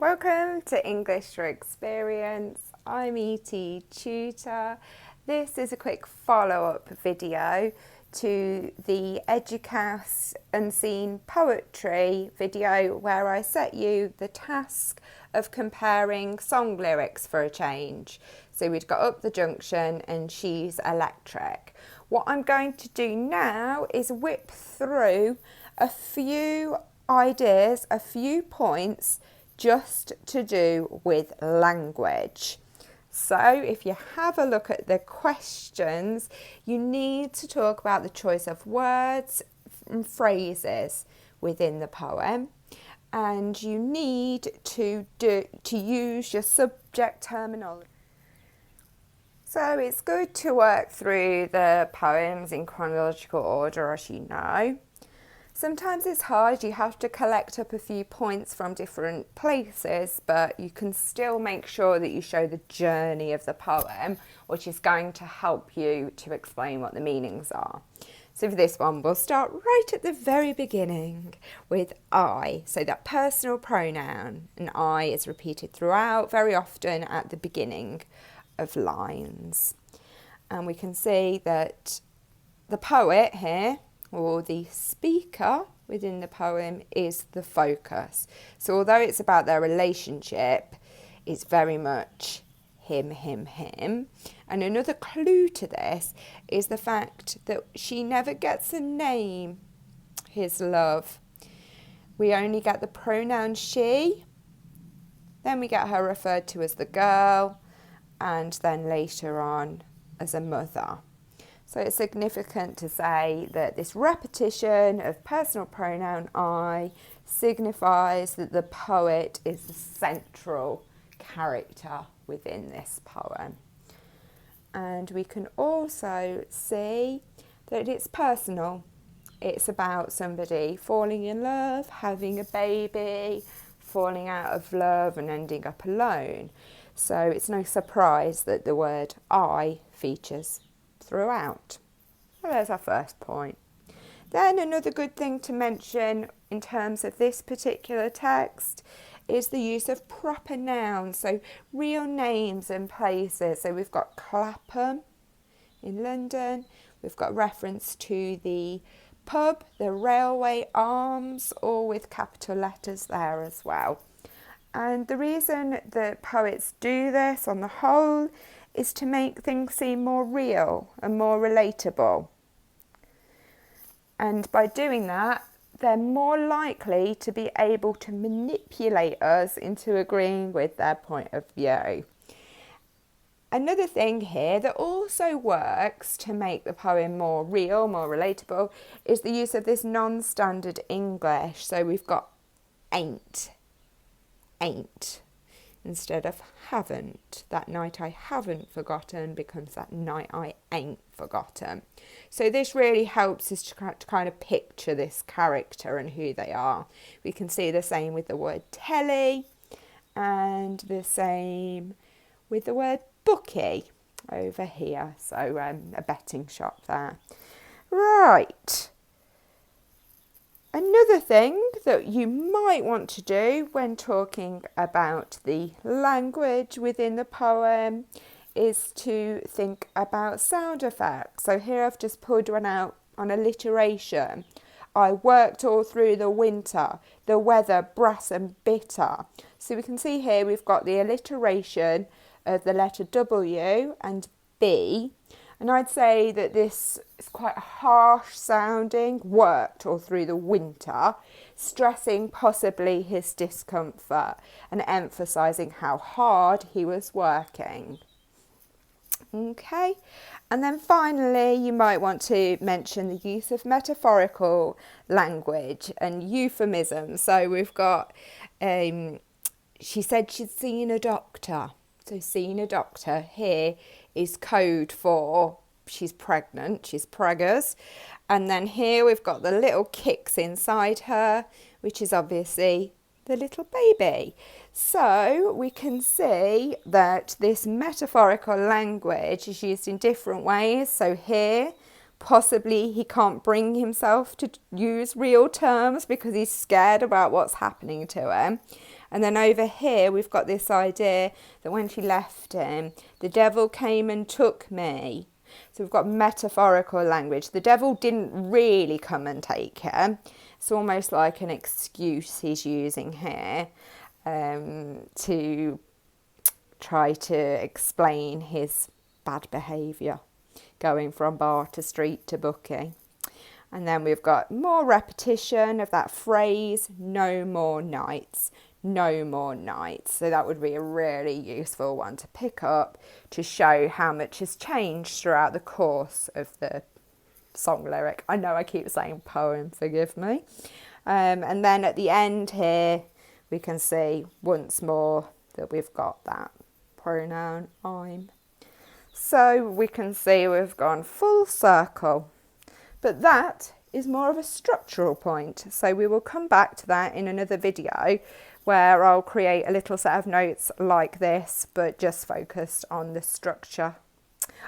Welcome to English for Experience. I'm ETETutor. This is a quick follow-up video to the Educast Unseen Poetry video where I set you the task of comparing song lyrics for a change. So we'd got up the junction and she's electric. What I'm going to do now is whip through a few ideas, a few points just to do with language. So if you have a look at the questions, you need to talk about the choice of words and phrases within the poem, and you need to use your subject terminology. So it's good to work through the poems in chronological order, as you know. Sometimes it's hard, you have to collect up a few points from different places, but you can still make sure that you show the journey of the poem, which is going to help you to explain what the meanings are. So for this one, we'll start right at the very beginning with I. So that personal pronoun, and I is repeated throughout, very often at the beginning of lines. And we can see that the poet here, or the speaker within the poem, is the focus. So although it's about their relationship, it's very much him, him, him. And another clue to this is the fact that she never gets a name, his love. We only get the pronoun she, then we get her referred to as the girl, and then later on as a mother. So it's significant to say that this repetition of personal pronoun I signifies that the poet is the central character within this poem. And we can also see that it's personal. It's about somebody falling in love, having a baby, falling out of love and ending up alone. So it's no surprise that the word I features throughout. So there's our first point. Then another good thing to mention in terms of this particular text is the use of proper nouns, so real names and places. So we've got Clapham in London, we've got reference to the pub, the railway arms, all with capital letters there as well. And the reason that poets do this on the whole is to make things seem more real and more relatable. And by doing that, they're more likely to be able to manipulate us into agreeing with their point of view. Another thing here that also works to make the poem more real, more relatable, is the use of this non-standard English. So we've got ain't, instead of haven't. That night I haven't forgotten becomes that night I ain't forgotten. So this really helps us to kind of picture this character and who they are. We can see the same with the word telly and the same with the word bookie over here. So a betting shop there. Right. Another thing that you might want to do when talking about the language within the poem is to think about sound effects. So here I've just pulled one out on alliteration. I worked all through the winter, the weather brass and bitter. So we can see here we've got the alliteration of the letter W and B. And I'd say that this is quite harsh sounding, worked all through the winter, stressing possibly his discomfort and emphasising how hard he was working. Okay, and then finally you might want to mention the use of metaphorical language and euphemism. So we've got, she said she'd seen a doctor. So seen a doctor here is code for she's pregnant, she's preggers. And then here we've got the little kicks inside her, which is obviously the little baby. So we can see that this metaphorical language is used in different ways. So here, Possibly he can't bring himself to use real terms because he's scared about what's happening to him. And then over here we've got this idea that when she left him, the devil came and took me. So we've got metaphorical language. The devil didn't really come and take her. It's almost like an excuse he's using here to try to explain his bad behaviour, going from bar to street to bookie. And then we've got more repetition of that phrase, no more nights. No more nights. So that would be a really useful one to pick up to show how much has changed throughout the course of the song lyric. I know I keep saying poem, forgive me. And then at the end here, we can see once more that we've got that pronoun I'm. So we can see we've gone full circle. But that is more of a structural point. So we will come back to that in another video where I'll create a little set of notes like this, but just focused on the structure.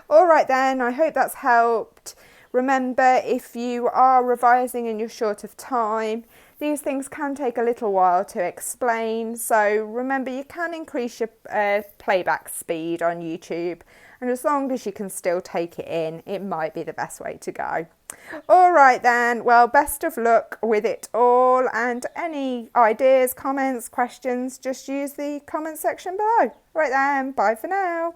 All right then, I hope that's helped. Remember, if you are revising and you're short of time, these things can take a little while to explain. So remember, you can increase your playback speed on YouTube, and as long as you can still take it in, it might be the best way to go. All right then, well, best of luck with it all, and any ideas, comments, questions, just use the comment section below. Right then, bye for now.